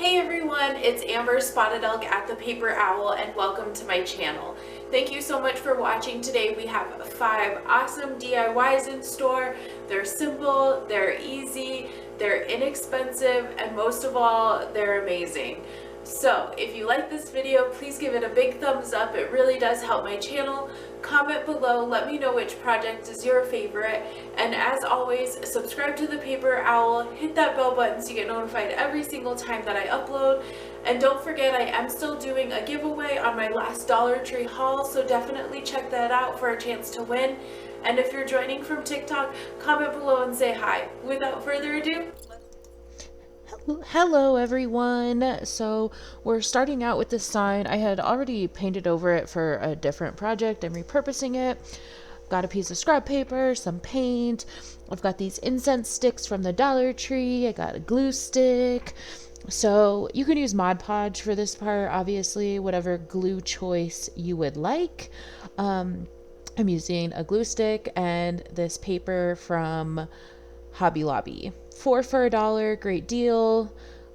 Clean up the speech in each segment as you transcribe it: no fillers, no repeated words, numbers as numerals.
Hey everyone, it's Amber Spotted Elk at the Paper Owl and welcome to my channel. Thank you so much for watching. Today we have 5 awesome DIYs in store. They're simple, they're easy, they're inexpensive, and most of all, they're amazing. So if you like this video, please give it a big thumbs up. It really does help my channel. Comment below, let me know which project is your favorite, and as always, subscribe to the Paper Owl, hit that bell button so you get notified every single time that I upload, and don't forget I am still doing a giveaway on my last Dollar Tree haul, so definitely check that out for a chance to win. And if you're joining from TikTok, comment below and say hi. Without further ado, Hello everyone. So we're starting out with this sign. I had already painted over it for a different project. I'm repurposing it. Got a piece of scrap paper, some paint. I've got these incense sticks from the Dollar Tree. I got a glue stick. So you can use Mod Podge for this part, obviously, whatever glue choice you would like. I'm using a glue stick and this paper from Hobby Lobby. 4 for $1, great deal.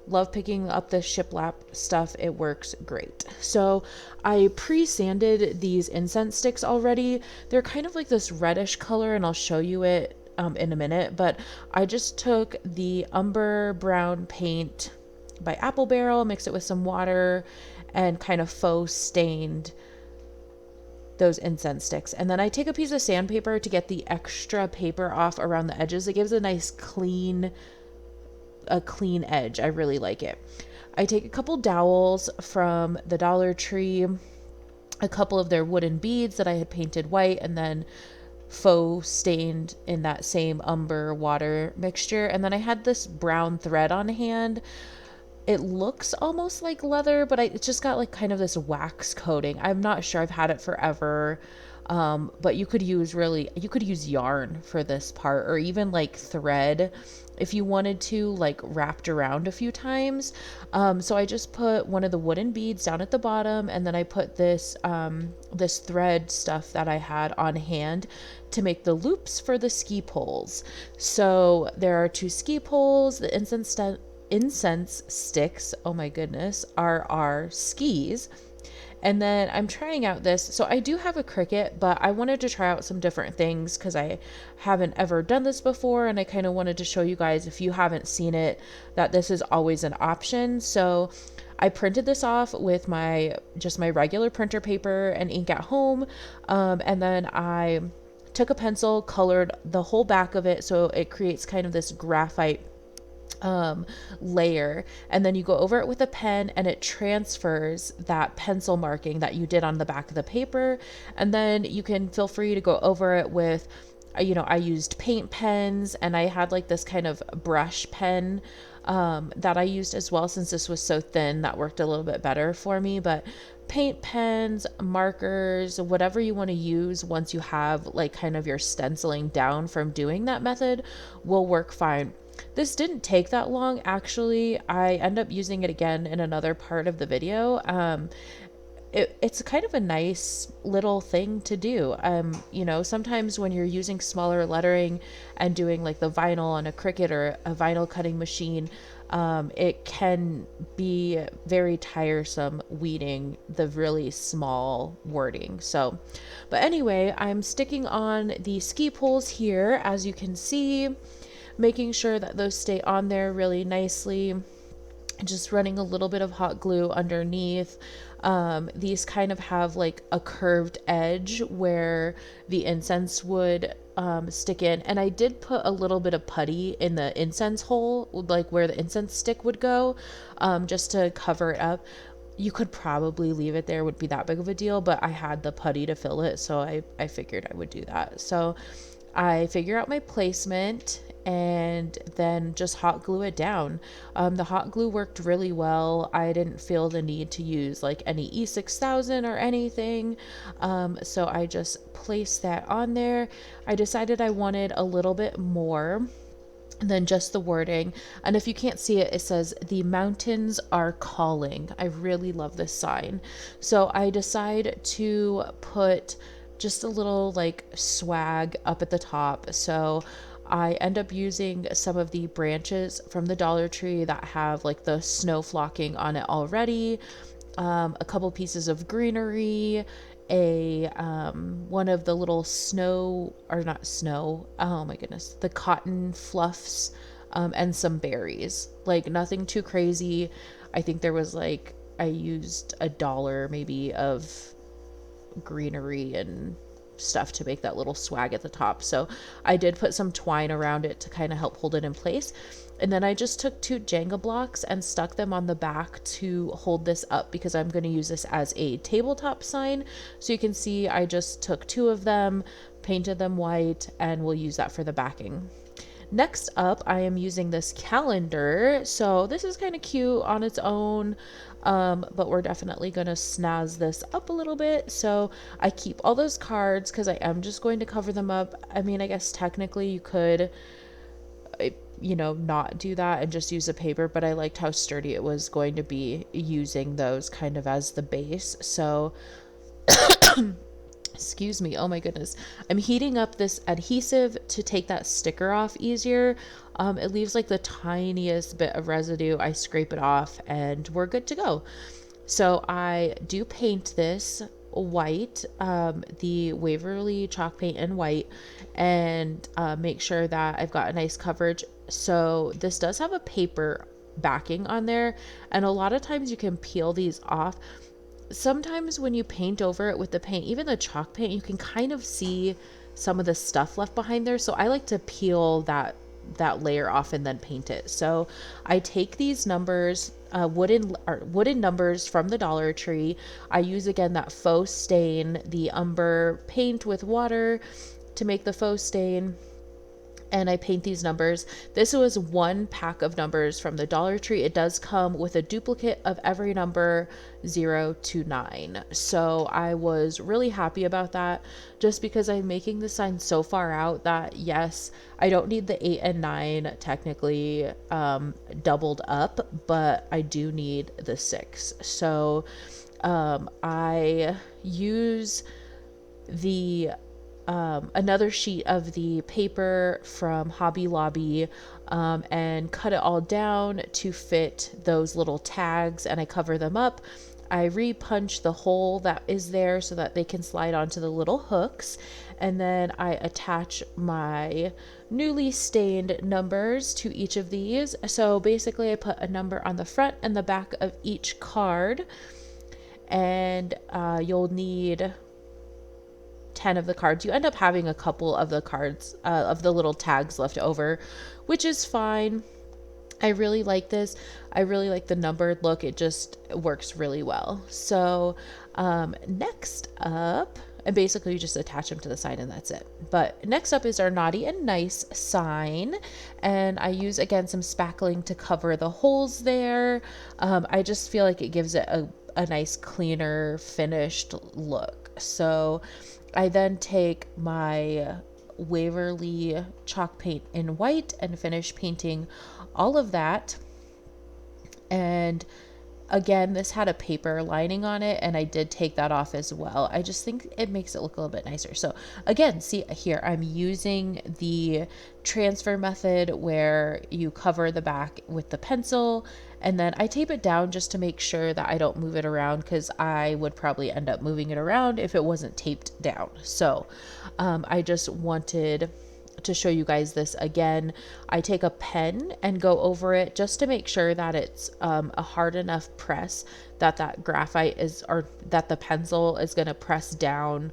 Love picking up the shiplap stuff. It works great. So I pre-sanded these incense sticks already. They're kind of like this reddish color, and I'll show you it in a minute. But I just took the umber brown paint by Apple Barrel, mixed it with some water, and kind of faux stained those incense sticks. And then I take a piece of sandpaper to get the extra paper off around the edges. It gives a nice clean edge. I really like it. I take a couple dowels from the Dollar Tree, a couple of their wooden beads that I had painted white and then faux stained in that same umber water mixture. And then I had this brown thread on hand. It looks almost like leather, but it's just got like kind of this wax coating. I'm not sure. I've had it forever. But you could use yarn for this part, or even like thread if you wanted to, like wrapped around a few times. So I just put one of the wooden beads down at the bottom, and then I put this thread stuff that I had on hand to make the loops for the ski poles. So there are 2 ski poles. The incense sticks, oh my goodness, are our skis. And then I'm trying out this. So I do have a Cricut, but I wanted to try out some different things because I haven't ever done this before. And I kind of wanted to show you guys, if you haven't seen it, that this is always an option. So I printed this off with my regular printer paper and ink at home. And then I took a pencil, colored the whole back of it so it creates kind of this graphite layer, and then you go over it with a pen and it transfers that pencil marking that you did on the back of the paper. And then you can feel free to go over it with, I used paint pens, and I had like this kind of brush pen that I used as well. Since this was so thin, that worked a little bit better for me. But paint pens, markers, whatever you want to use once you have like kind of your stenciling down from doing that method will work fine. This didn't take that long, actually. I end up using it again in another part of the video. It's kind of a nice little thing to do. Sometimes when you're using smaller lettering and doing like the vinyl on a Cricut or a vinyl cutting machine, it can be very tiresome weeding the really small wording. So, but anyway, I'm sticking on the ski poles here, as you can see, making sure that those stay on there really nicely. Just running a little bit of hot glue underneath. These kind of have like a curved edge where the incense would stick in. And I did put a little bit of putty in the incense hole, like where the incense stick would go, just to cover it up. You could probably leave it there, would be that big of a deal, but I had the putty to fill it, so I figured I would do that. So I figure out my placement and then just hot glue it down. The hot glue worked really well. I didn't feel the need to use like any E6000 or anything. So I just placed that on there. I decided I wanted a little bit more than just the wording. And if you can't see it, it says, "The mountains are calling." I really love this sign. So I decide to put just a little like swag up at the top. So I end up using some of the branches from the Dollar Tree that have like the snow flocking on it already, a couple pieces of greenery, a one of the little snow, or not snow, oh my goodness, the cotton fluffs, and some berries. Like nothing too crazy. I think there was like, I used $1 maybe of greenery and stuff to make that little swag at the top. So I did put some twine around it to kind of help hold it in place. And then I just took 2 Jenga blocks and stuck them on the back to hold this up, because I'm going to use this as a tabletop sign. So you can see I just took 2 of them, painted them white, and we'll use that for the backing. Next up, I am using this calendar. So this is kind of cute on its own, but we're definitely going to snazz this up a little bit. So I keep all those cards because I am just going to cover them up. I mean, I guess technically you could, not do that and just use a paper, but I liked how sturdy it was going to be using those kind of as the base. So excuse me, oh my goodness, I'm heating up this adhesive to take that sticker off easier. It leaves like the tiniest bit of residue. I scrape it off and we're good to go. So I do paint this white, the Waverly chalk paint in white, and make sure that I've got a nice coverage. So this does have a paper backing on there, and a lot of times you can peel these off. Sometimes when you paint over it with the paint, even the chalk paint, you can kind of see some of the stuff left behind there. So I like to peel that layer off and then paint it. So I take these numbers, wooden numbers from the Dollar Tree. I use again that faux stain, the umber paint with water to make the faux stain, and I paint these numbers. This was 1 pack of numbers from the Dollar Tree. It does come with a duplicate of every number 0 to 9. So I was really happy about that, just because I'm making the sign so far out that yes, I don't need the 8 and 9 technically doubled up, but I do need the 6. So I use the another sheet of the paper from Hobby Lobby, and cut it all down to fit those little tags, and I cover them up. I re-punch the hole that is there so that they can slide onto the little hooks, and then I attach my newly stained numbers to each of these. So basically I put a number on the front and the back of each card, and you'll need 10 of the cards. You end up having a couple of the cards, of the little tags left over, which is fine. I really like this. I really like the numbered look. It just works really well. So next up, and basically you just attach them to the sign and that's it. But next up is our naughty and nice sign. And I use, again, some spackling to cover the holes there. I just feel like it gives it a nice, cleaner, finished look. So I then take my Waverly chalk paint in white and finish painting all of that. And again, this had a paper lining on it, and I did take that off as well. I just think it makes it look a little bit nicer. So again, see here, I'm using the transfer method where you cover the back with the pencil, and then I tape it down just to make sure that I don't move it around, because I would probably end up moving it around if it wasn't taped down. So I just wanted to show you guys this again. I take a pen and go over it just to make sure that it's a hard enough press that graphite is, or that the pencil is going to press down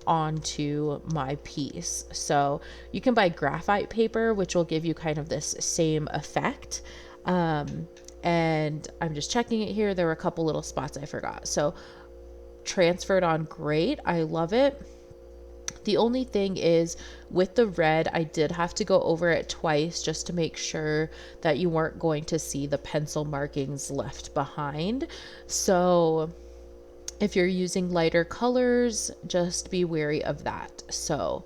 onto my piece. So you can buy graphite paper, which will give you kind of this same effect. And I'm just checking it here. There were a couple little spots I forgot. So transferred on great. I love it. The only thing is, with the red, I did have to go over it twice just to make sure that you weren't going to see the pencil markings left behind. So if you're using lighter colors, just be wary of that. So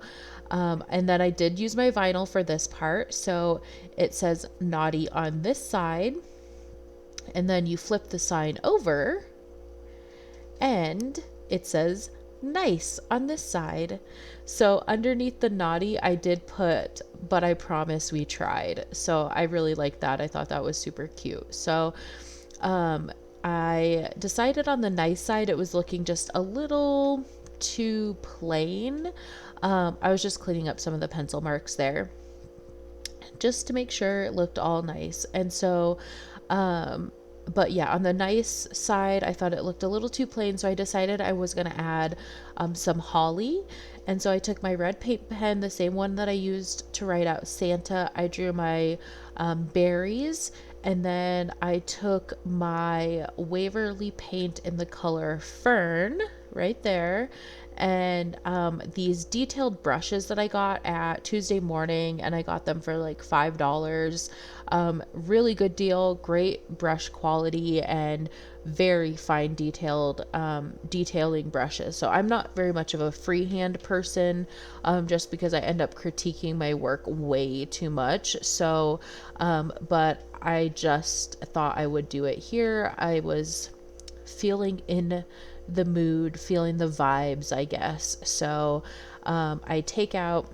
and then I did use my vinyl for this part. So it says naughty on this side, and then you flip the sign over and it says nice on this side. So underneath the naughty, I did put, but I promise we tried. So I really liked that. I thought that was super cute. So um, I decided on the nice side, it was looking just a little too plain. I was just cleaning up some of the pencil marks there just to make sure it looked all nice. And so, but yeah, on the nice side, I thought it looked a little too plain, so I decided I was going to add some holly. And so I took my red paint pen, the same one that I used to write out Santa. I drew my berries, and then I took my Waverly paint in the color Fern right there, and these detailed brushes that I got at Tuesday Morning, and I got them for like $5. Really good deal, great brush quality, and very fine detailed detailing brushes. So I'm not very much of a freehand person, just because I end up critiquing my work way too much. So but I just thought I would do it here. I was feeling in the mood, feeling the vibes, I guess. So I take out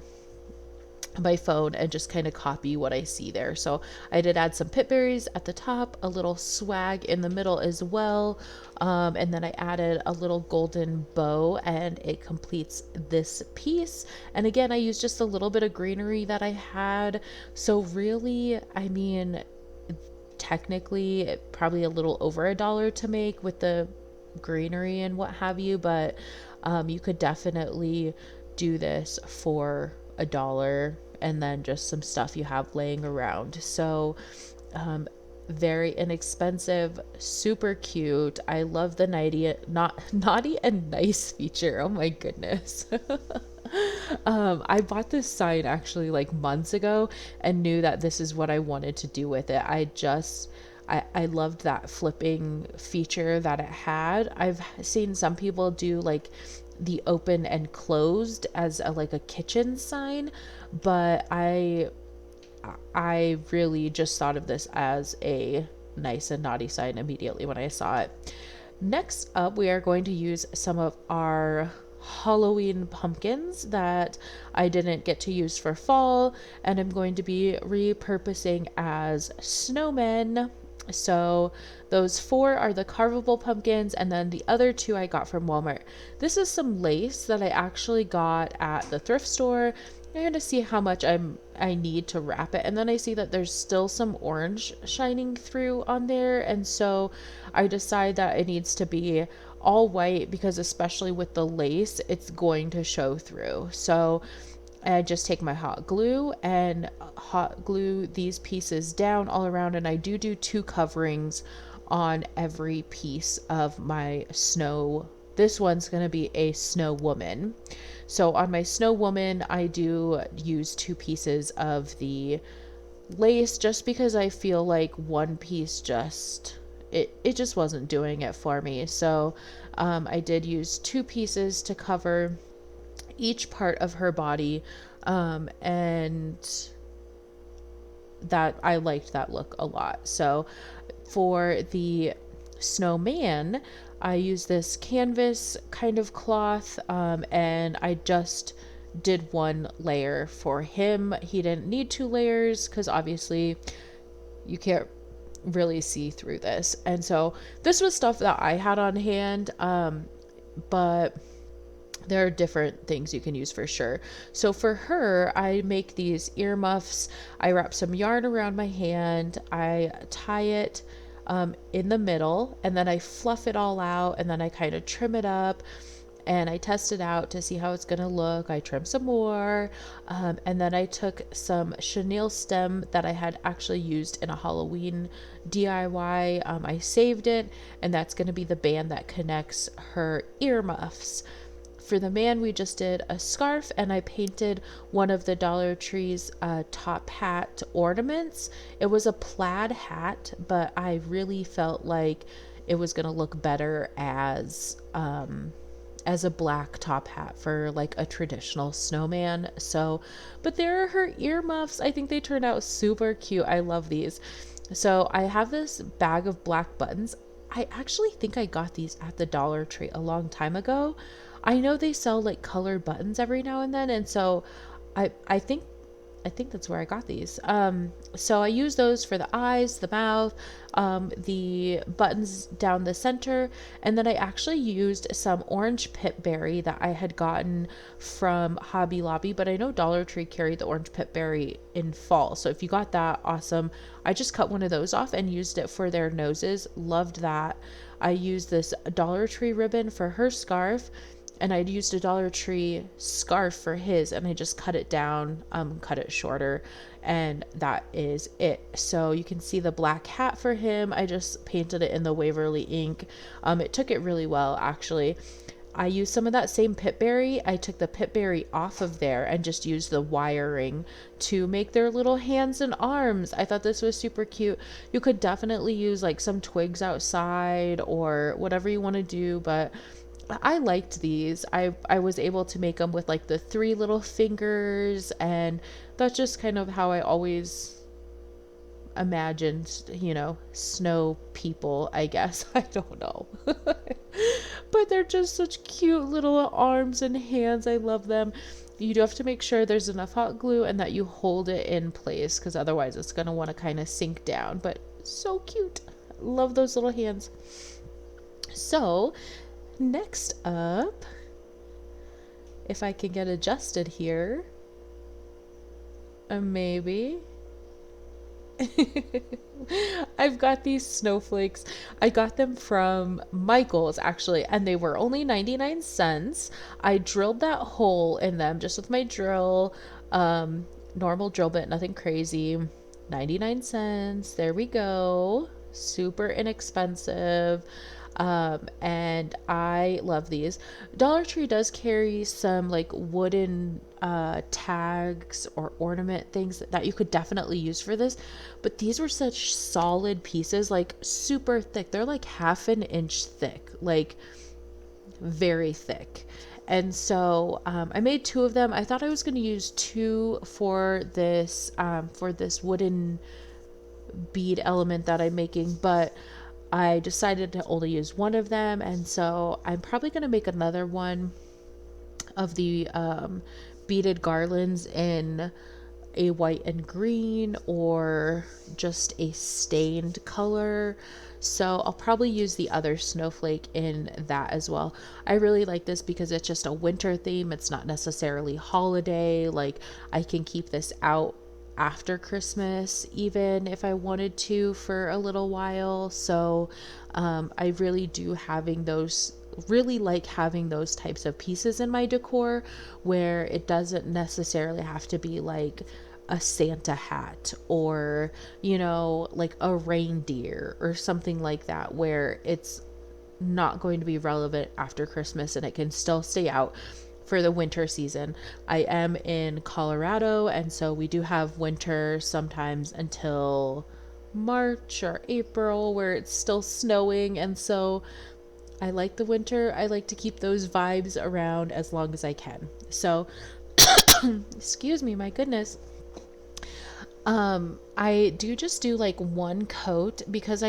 my phone and just kind of copy what I see there. So I did add some pip berries at the top, a little swag in the middle as well. And then I added a little golden bow, and it completes this piece. And again, I used just a little bit of greenery that I had. So really, I mean, technically probably a little over $1 to make with the greenery and what have you, but you could definitely do this for $1 and then just some stuff you have laying around. So very inexpensive, super cute. I love the naughty and nice feature. Oh my goodness. I bought this sign actually like months ago and knew that this is what I wanted to do with it. I loved that flipping feature that it had. I've seen some people do like the open and closed as like a kitchen sign, but I really just thought of this as a nice and naughty sign immediately when I saw it. Next up, we are going to use some of our Halloween pumpkins that I didn't get to use for fall, and I'm going to be repurposing as snowmen. So those 4 are the carvable pumpkins, and then the other 2 I got from Walmart. This is some lace that I actually got at the thrift store. I'm going to see how much I need to wrap it, and then I see that there's still some orange shining through on there, and so I decide that it needs to be all white because especially with the lace, it's going to show through. So I just take my hot glue and hot glue these pieces down all around, and I do 2 coverings on every piece of my snow. This one's going to be a snow woman. So on my snow woman, I do use 2 pieces of the lace just because I feel like one piece it just wasn't doing it for me. So I did use 2 pieces to cover each part of her body, and that I liked that look a lot. So for the snowman, I used this canvas kind of cloth, and I just did 1 layer for him. He didn't need 2 layers because obviously you can't really see through this. And so this was stuff that I had on hand, but there are different things you can use for sure. So for her, I make these earmuffs. I wrap some yarn around my hand. I tie it in the middle, and then I fluff it all out, and then I kind of trim it up, and I test it out to see how it's gonna look. I trim some more, and then I took some chenille stem that I had actually used in a Halloween DIY. I saved it, and that's gonna be the band that connects her earmuffs. For the man, we just did a scarf, and I painted one of the Dollar Tree's top hat ornaments. It was a plaid hat, but I really felt like it was going to look better as a black top hat for like a traditional snowman. So, but there are her earmuffs. I think they turned out super cute. I love these. So I have this bag of black buttons. I actually think I got these at the Dollar Tree a long time ago. I know they sell like colored buttons every now and then, and so I think that's where I got these. So I use those for the eyes, the mouth, the buttons down the center, and then I actually used some orange pip berry that I had gotten from Hobby Lobby, but I know Dollar Tree carried the orange pip berry in fall. So if you got that, awesome. I just cut one of those off and used it for their noses. Loved that. I used this Dollar Tree ribbon for her scarf, and I'd used a Dollar Tree scarf for his, and I just cut it down, cut it shorter, and that is it. So you can see the black hat for him. I just painted it in the Waverly ink. It took it really well, actually. I used some of that same Pipberry. I took the Pipberry off of there and just used the wiring to make their little hands and arms. I thought this was super cute. You could definitely use like some twigs outside or whatever you want to do, but I liked these. I was able to make them with like the 3 little fingers, and that's just kind of how I always imagined, snow people, I guess. I don't know. But they're just such cute little arms and hands. I love them. You do have to make sure there's enough hot glue and that you hold it in place, because otherwise it's going to want to kind of sink down. But so cute. Love those little hands. So next up, if I can get adjusted here, maybe. I've got these snowflakes. I got them from Michael's, actually, and they were only 99 cents. I drilled that hole in them just with my drill, normal drill bit, nothing crazy. 99 cents. There we go. Super inexpensive. And I love these. Dollar Tree does carry some like wooden tags or ornament things that you could definitely use for this, but these were such solid pieces, like super thick. They're like half an inch thick, like very thick. And so I made 2 of them. I thought I was going to use 2 for this wooden bead element that I'm making, but I decided to only use 1 of them, and so I'm probably going to make another one of the beaded garlands in a white and green, or just a stained color. So I'll probably use the other snowflake in that as well. I really like this because it's just a winter theme. It's not necessarily holiday. Like, I can keep this out after Christmas, even if I wanted to, for a little while. So I really like having those types of pieces in my decor, where it doesn't necessarily have to be like a Santa hat or like a reindeer or something like that, where it's not going to be relevant after Christmas and it can still stay out for the winter season. I am in Colorado, and so we do have winter sometimes until March or April, where it's still snowing, and so I like the winter. I like to keep those vibes around as long as I can. So excuse me, my goodness. I do like 1 coat, because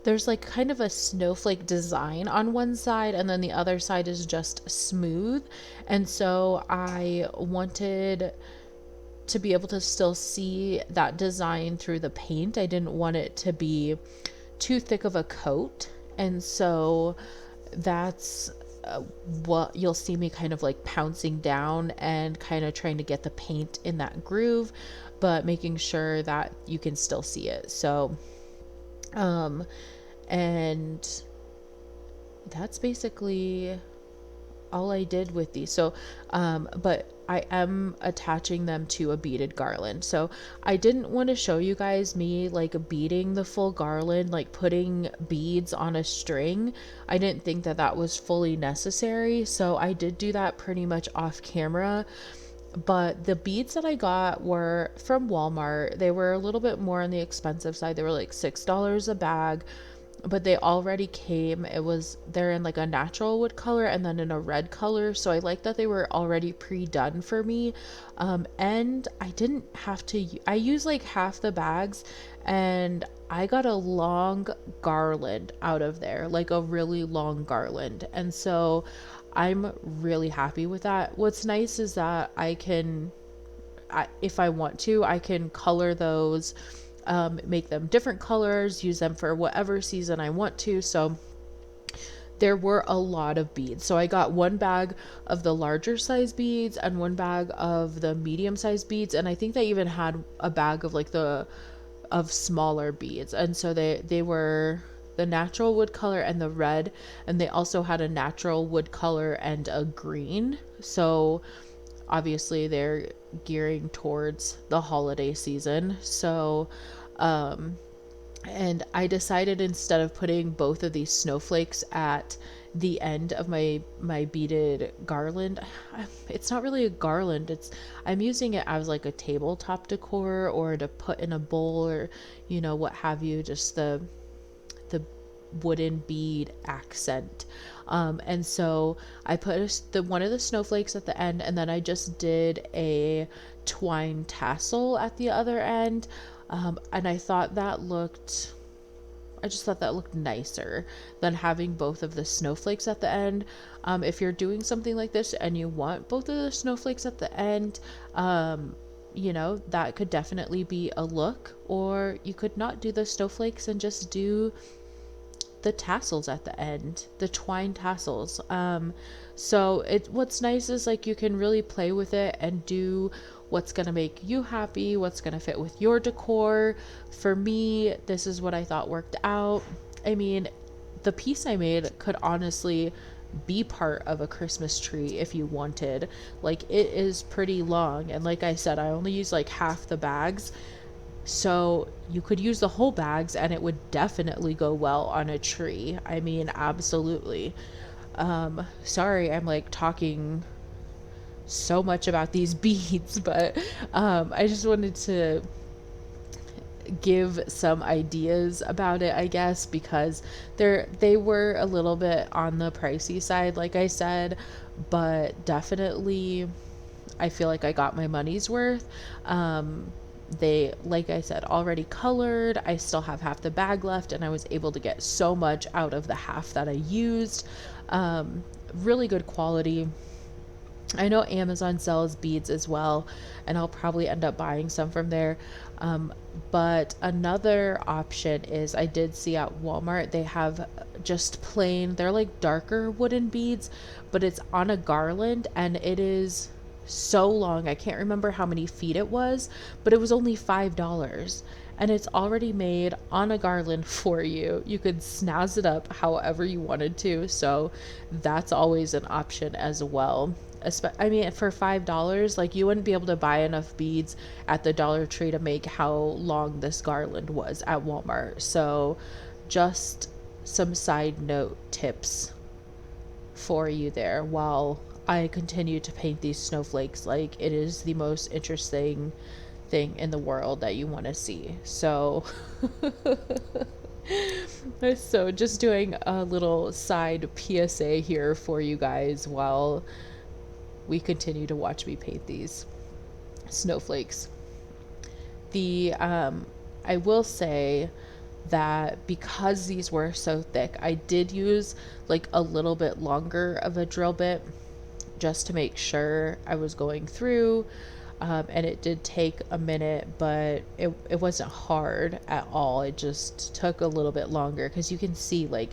there's like kind of a snowflake design on one side, and then the other side is just smooth. And so I wanted to be able to still see that design through the paint. I didn't want it to be too thick of a coat. And so that's what you'll see me kind of like pouncing down and kind of trying to get the paint in that groove, but making sure that you can still see it. So and that's basically all I did with these. So but I am attaching them to a beaded garland. So I didn't want to show you guys me like beading the full garland, like putting beads on a string. I didn't think that was fully necessary, so I did do that pretty much off camera. But the beads that I got were from Walmart. They were a little bit more on the expensive side. They were like $6 a bag, but they already came. They're in like a natural wood color and then in a red color. So I like that they were already pre-done for me. And I didn't have to, I used like half the bags, and I got a long garland out of there, like a really long garland. And so I'm really happy with that. What's nice is that if I want to, I can color those, make them different colors, use them for whatever season I want to. So there were a lot of beads. So I got one bag of the larger size beads and one bag of the medium size beads. And I think they even had a bag of like of smaller beads. And so they were the natural wood color and the red. And they also had a natural wood color and a green. So obviously they're gearing towards the holiday season. So, and I decided instead of putting both of these snowflakes at the end of my beaded garland, it's not really a garland. I'm using it as like a tabletop decor or to put in a bowl or what have you, just the wooden bead accent. And so I put one of the snowflakes at the end, and then I just did a twine tassel at the other end. And I just thought that looked nicer than having both of the snowflakes at the end. If you're doing something like this and you want both of the snowflakes at the end, that could definitely be a look. Or you could not do the snowflakes and just do the tassels at the end, the twine tassels. So what's nice is like you can really play with it and do what's going to make you happy, what's going to fit with your decor. For me, this is what I thought worked out. I mean, the piece I made could honestly be part of a Christmas tree if you wanted. Like, it is pretty long, and like I said, I only used like half the bags. So you could use the whole bags and it would definitely go well on a tree. I mean, absolutely. Sorry, I'm like talking so much about these beads, but I just wanted to give some ideas about it, I guess, because they were a little bit on the pricey side, like I said, but definitely I feel like I got my money's worth. They, like I said, already colored. I still have half the bag left, and I was able to get so much out of the half that I used. Really good quality. I know Amazon sells beads as well, and I'll probably end up buying some from there. But another option is I did see at Walmart, they have just plain, they're like darker wooden beads, but it's on a garland, and it is so long. I can't remember how many feet it was, but it was only $5. And it's already made on a garland for you. You could snazz it up however you wanted to. So that's always an option as well. I mean, for $5, like, you wouldn't be able to buy enough beads at the Dollar Tree to make how long this garland was at Walmart. So just some side note tips for you there while I continue to paint these snowflakes. Like, it is the most interesting thing in the world that you want to see. So so just doing a little side PSA here for you guys while we continue to watch me paint these snowflakes. I will say that because these were so thick, I did use like a little bit longer of a drill bit just to make sure I was going through. And it did take a minute, but it wasn't hard at all. It just took a little bit longer because you can see, like,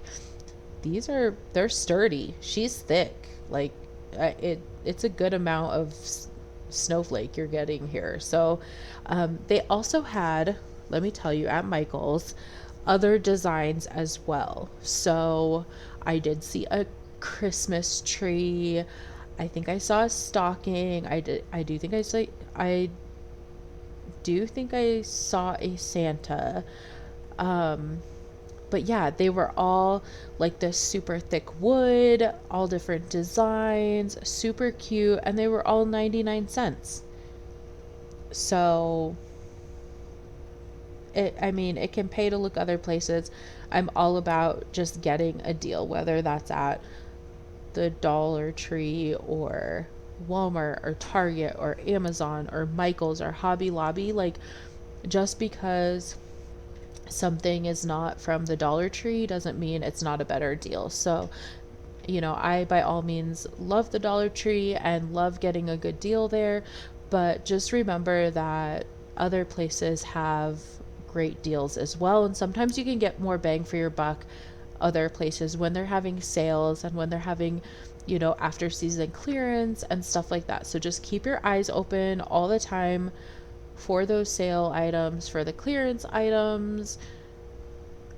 they're sturdy. She's thick. Like, it's a good amount of snowflake you're getting here. So they also had, let me tell you, at Michael's, other designs as well. So I did see a Christmas tree. I think I saw a stocking. I do think I saw a Santa. But yeah, they were all like this super thick wood, all different designs, super cute, and they were all 99 cents. So it can pay to look other places. I'm all about just getting a deal, whether that's at the Dollar Tree or Walmart or Target or Amazon or Michael's or Hobby Lobby. Like, just because something is not from the Dollar Tree doesn't mean it's not a better deal. So You know, I by all means love the Dollar Tree and love getting a good deal there, but just remember that other places have great deals as well. And sometimes you can get more bang for your buck other places when they're having sales and when they're having, you know, after season clearance and stuff like that. So just keep your eyes open all the time for those sale items, for the clearance items,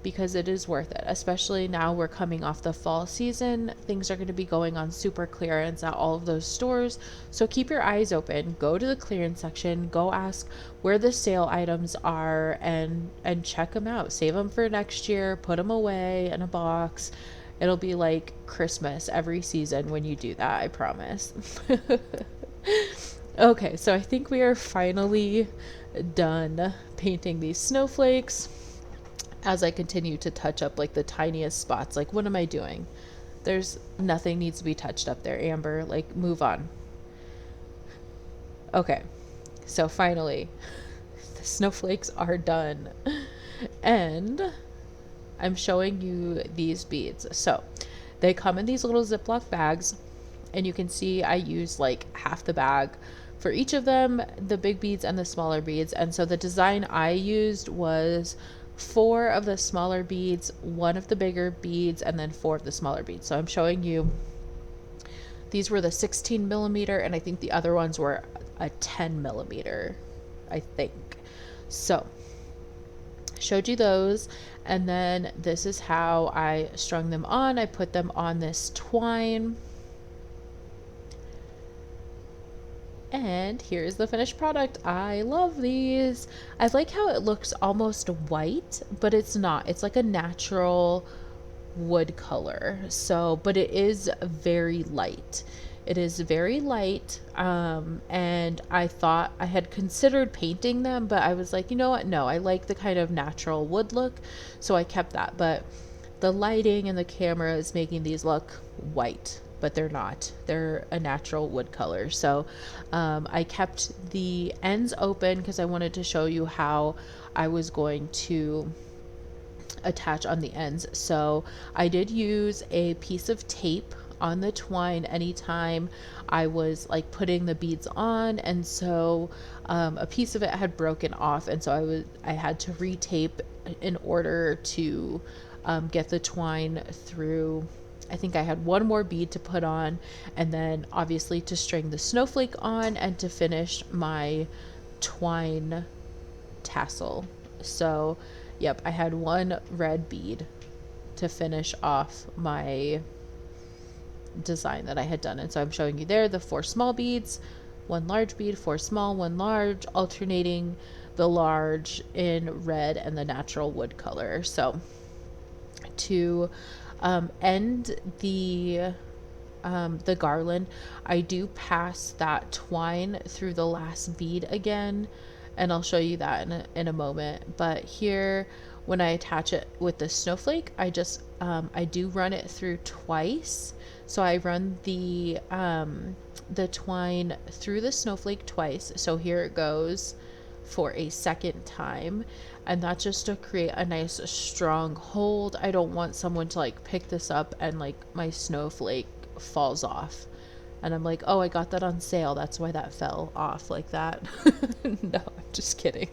because it is worth it. Especially now we're coming off the fall season. Things are going to be going on super clearance at all of those stores. So keep your eyes open. Go to the clearance section. Go ask where the sale items are and check them out. Save them for next year. Put them away in a box. It'll be like Christmas every season when you do that, I promise. Okay, so I think we are finally done painting these snowflakes. As I continue to touch up like the tiniest spots, like what am I doing? There's nothing needs to be touched up there, Amber. Like, move on. Okay, so finally, the snowflakes are done. And I'm showing you these beads. So they come in these little Ziploc bags, and you can see I use like half the bag for each of them, the big beads and the smaller beads. And so the design I used was 4 of the smaller beads, 1 of the bigger beads, and then 4 of the smaller beads. So I'm showing you, these were the 16 millimeter, and I think the other ones were a 10 millimeter, I think. So showed you those, and then this is how I strung them on. I put them on this twine. And here's the finished product. I love these. I like how it looks almost white, but it's not. It's like a natural wood color. So, but it is very light. It is very light. And I thought I had considered painting them, but I was like, you know what? No, I like the kind of natural wood look. So I kept that. But the lighting and the camera is making these look white, but they're not. They're a natural wood color. So I kept the ends open because I wanted to show you how I was going to attach on the ends. So I did use a piece of tape on the twine anytime I was like putting the beads on, and so a piece of it had broken off, and so I had to retape in order to get the twine through. I think I had one more bead to put on, and then obviously to string the snowflake on and to finish my twine tassel. So yep, I had one red bead to finish off my design that I had done. And so I'm showing you there the 4 small beads, 1 large bead, 4 small, 1 large, alternating the large in red and the natural wood color. So to end the garland, I do pass that twine through the last bead again, and I'll show you that in a moment. But here, when I attach it with the snowflake, I just I do run it through twice. So I run the twine through the snowflake twice. So here it goes for a second time, and that's just to create a nice strong hold. I don't want someone to like pick this up and like my snowflake falls off and I'm like, oh, I got that on sale, that's why that fell off like that. No, I'm just kidding.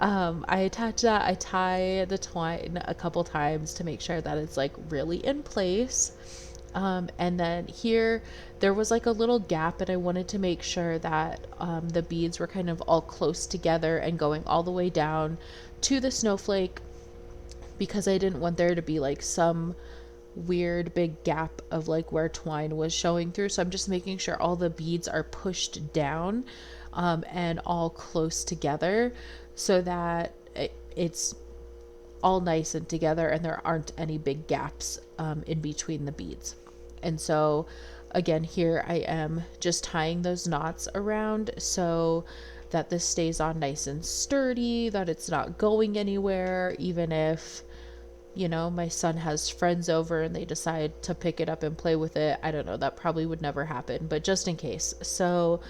I attach that. I tie the twine a couple times to make sure that it's like really in place. And then here there was like a little gap, and I wanted to make sure that the beads were kind of all close together and going all the way down to the snowflake, because I didn't want there to be like some weird big gap of like where twine was showing through. So I'm just making sure all the beads are pushed down and all close together so that it's all nice and together and there aren't any big gaps in between the beads. And so again, here I am just tying those knots around so that this stays on nice and sturdy, that it's not going anywhere, even if, you know, my son has friends over and they decide to pick it up and play with it. I don't know, that probably would never happen, but just in case. So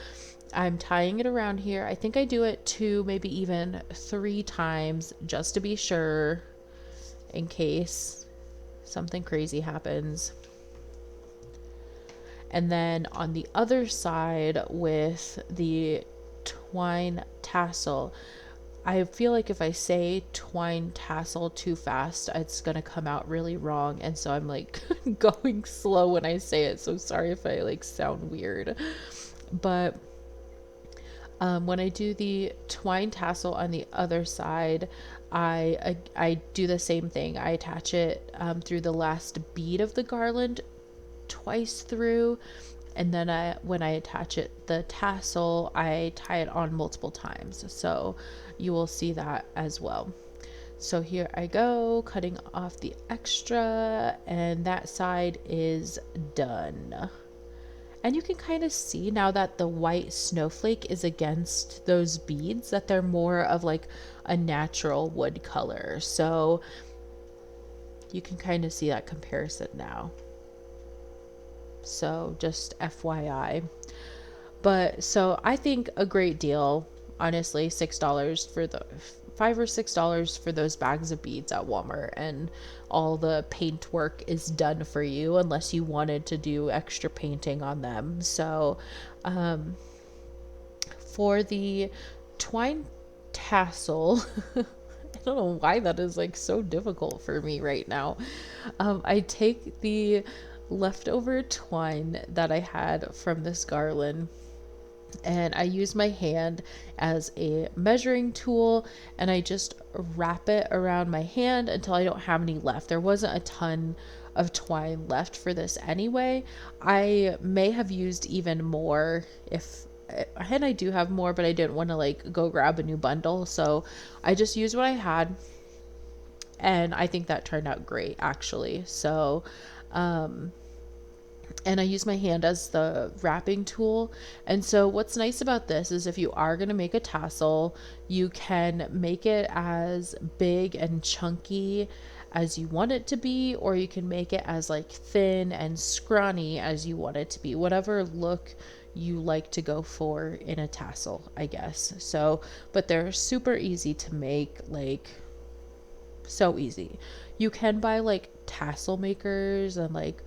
I'm tying it around here. I think I do it 2, maybe even 3 times just to be sure, in case something crazy happens. And then on the other side with the twine tassel, I feel like if I say twine tassel too fast, it's going to come out really wrong. And so I'm like going slow when I say it. So sorry if I like sound weird. But when I do the twine tassel on the other side, I do the same thing. I attach it through the last bead of the garland twice through, and then when I attach it, the tassel, I tie it on multiple times. So you will see that as well. So here I go, cutting off the extra, and that side is done. And you can kind of see now that the white snowflake is against those beads that they're more of like a natural wood color. So you can kind of see that comparison now. So just FYI. But so I think a great deal, honestly, $6 for the $5 or $6 for those bags of beads at Walmart, and all the paint work is done for you unless you wanted to do extra painting on them. So for the twine tassel, I don't know why that is like so difficult for me right now. I take the leftover twine that I had from this garland, and I use my hand as a measuring tool, and I just wrap it around my hand until I don't have any left. There wasn't a ton of twine left for this anyway. I may have used even more and I do have more, but I didn't want to like go grab a new bundle, so I just used what I had, and I think that turned out great actually. So and I use my hand as the wrapping tool. And so what's nice about this is if you are going to make a tassel, you can make it as big and chunky as you want it to be, or you can make it as like thin and scrawny as you want it to be, whatever look you like to go for in a tassel, I guess. So, but they're super easy to make, like so easy. You can buy like tassel makers and like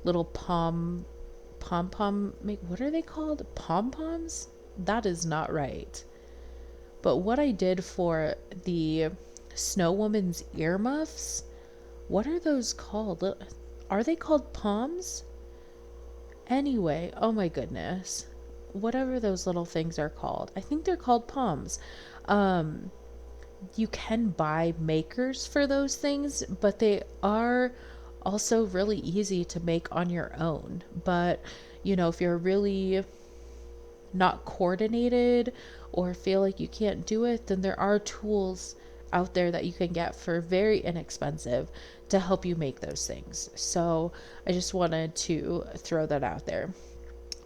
little pom make, what are they called, pom poms? That is not right. But what I did for the snow woman's earmuffs, what are those called? Are they called poms? Anyway, oh my goodness, whatever those little things are called, I think they're called poms. You can buy makers for those things, but they are also really easy to make on your own. But you know, if you're really not coordinated or feel like you can't do it, then there are tools out there that you can get for very inexpensive to help you make those things. So I just wanted to throw that out there.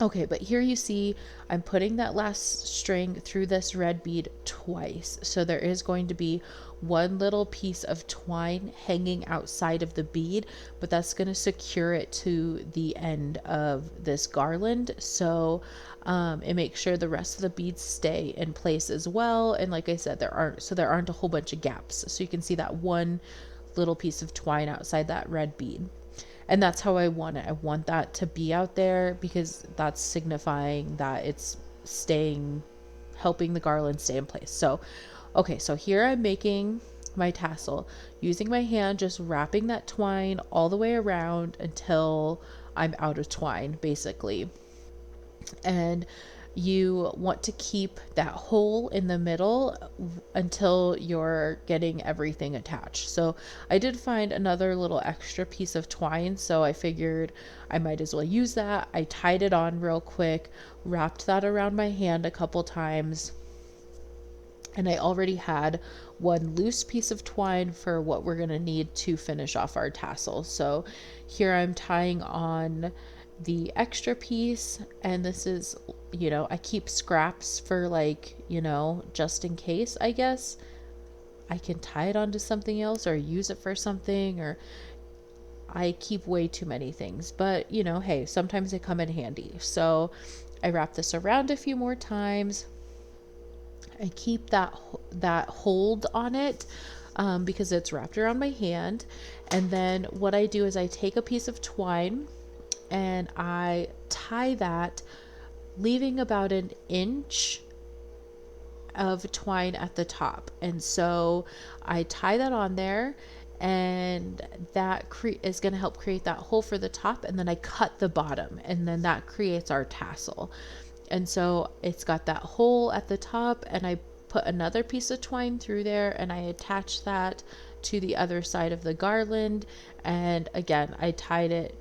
Okay, but here you see I'm putting that last string through this red bead twice. So there is going to be one little piece of twine hanging outside of the bead, but that's going to secure it to the end of this garland. So it makes sure the rest of the beads stay in place as well. And like I said, there aren't a whole bunch of gaps. So you can see that one little piece of twine outside that red bead. And that's how I want it. I want that to be out there because that's signifying that it's helping the garland stay in place. So, okay, so here I'm making my tassel using my hand, just wrapping that twine all the way around until I'm out of twine, basically. And you want to keep that hole in the middle until you're getting everything attached. So I did find another little extra piece of twine, so I figured I might as well use that. I tied it on real quick, wrapped that around my hand a couple times, and I already had one loose piece of twine for what we're going to need to finish off our tassel. So here I'm tying on the extra piece, and this is, you know, I keep scraps for like, you know, just in case, I guess. I can tie it onto something else or use it for something, or I keep way too many things, but you know, hey, sometimes they come in handy. So I wrap this around a few more times. I keep that hold on it because it's wrapped around my hand. And then what I do is I take a piece of twine and I tie that, leaving about an inch of twine at the top. And so I tie that on there, and that is going to help create that hole for the top, and then I cut the bottom, and then that creates our tassel. And so it's got that hole at the top, and I put another piece of twine through there, and I attach that to the other side of the garland. And again, I tied it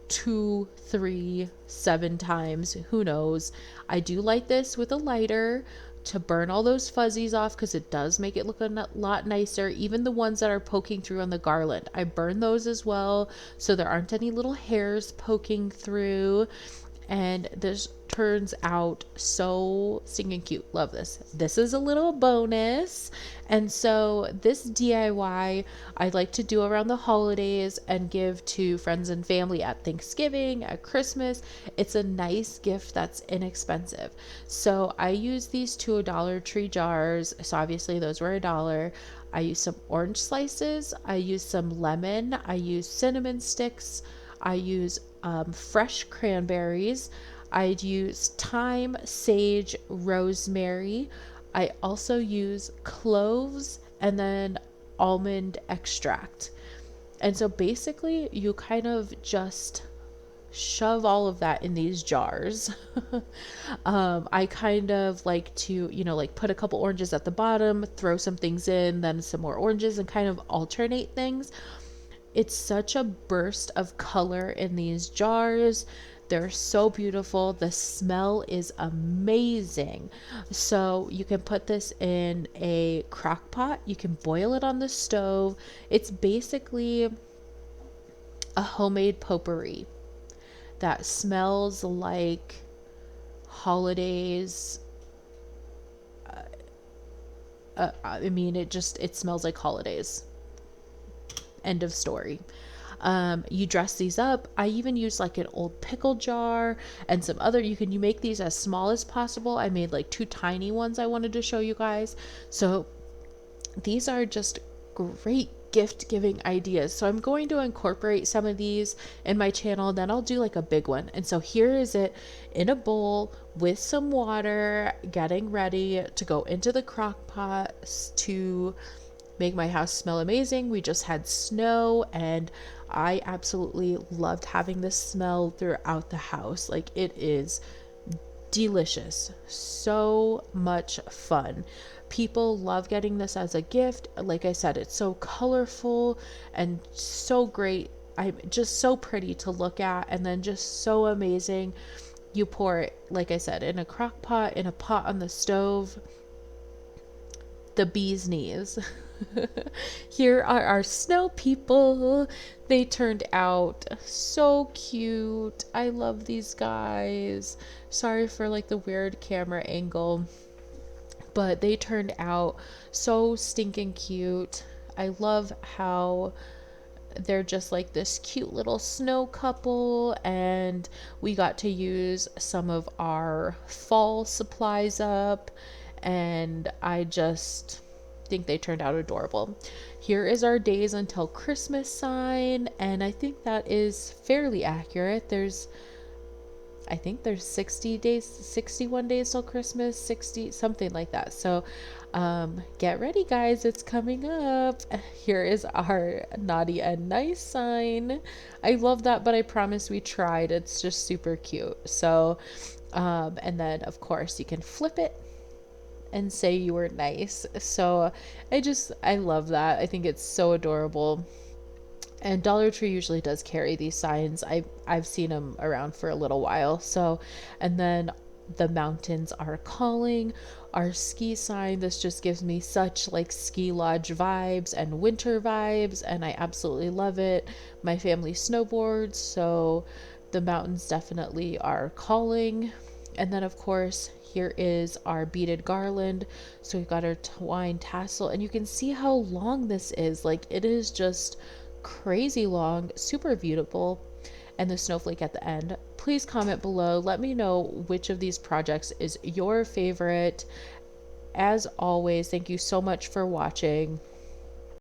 2, 3, 7 times, who knows. I do light this with a lighter to burn all those fuzzies off, because it does make it look a lot nicer. Even the ones that are poking through on the garland, I burn those as well, so there aren't any little hairs poking through. And this turns out so stinking cute. Love this. This is a little bonus. And so this DIY I like to do around the holidays and give to friends and family at Thanksgiving, at Christmas. It's a nice gift that's inexpensive. So I use these 2 Dollar Tree jars. So obviously those were $1. I use some orange slices. I use some lemon. I use cinnamon sticks. I use fresh cranberries. I'd use thyme, sage, rosemary. I also use cloves and then almond extract. And so basically you kind of just shove all of that in these jars. I kind of like to, like put a couple oranges at the bottom, throw some things in, then some more oranges, and kind of alternate things. It's such a burst of color in these jars. They're so beautiful. The smell is amazing. So you can put this in a crock pot. You can boil it on the stove. It's basically a homemade potpourri that smells like holidays. It smells like holidays. End of story. You dress these up. I even use like an old pickle jar and some other, you make these as small as possible. I made like 2 tiny ones I wanted to show you guys. So these are just great gift giving ideas. So I'm going to incorporate some of these in my channel, then I'll do like a big one. And so here is it in a bowl with some water, getting ready to go into the crock pot to make my house smell amazing. We just had snow, and I absolutely loved having this smell throughout the house. Like, it is delicious. So much fun. People love getting this as a gift. Like I said, it's so colorful and so great. I'm just so pretty to look at, and then just so amazing. You pour it, like I said, in a crock pot, in a pot on the stove. The bee's knees. Here are our snow people. They turned out so cute. I love these guys. Sorry for like the weird camera angle, but they turned out so stinking cute. I love how they're just like this cute little snow couple, and we got to use some of our fall supplies up, and I just think they turned out adorable. Here is our days until Christmas sign, and I think that is fairly accurate. I think there's 60 days, 61 days till Christmas, 60, something like that. So get ready, guys. It's coming up. Here is our naughty and nice sign. I love that, but I promise we tried. It's just super cute. So, and then of course you can flip it and say you were nice. So I love that. I think it's so adorable. And Dollar Tree usually does carry these signs. I've seen them around for a little while. So, and then the mountains are calling, our ski sign. This just gives me such like ski lodge vibes and winter vibes, and I absolutely love it. My family snowboards, so the mountains definitely are calling. And then of course, here is our beaded garland. So we've got our twine tassel, and you can see how long this is. Like, it is just crazy long, super beautiful. And the snowflake at the end. Please comment below. Let me know which of these projects is your favorite. As always, thank you so much for watching.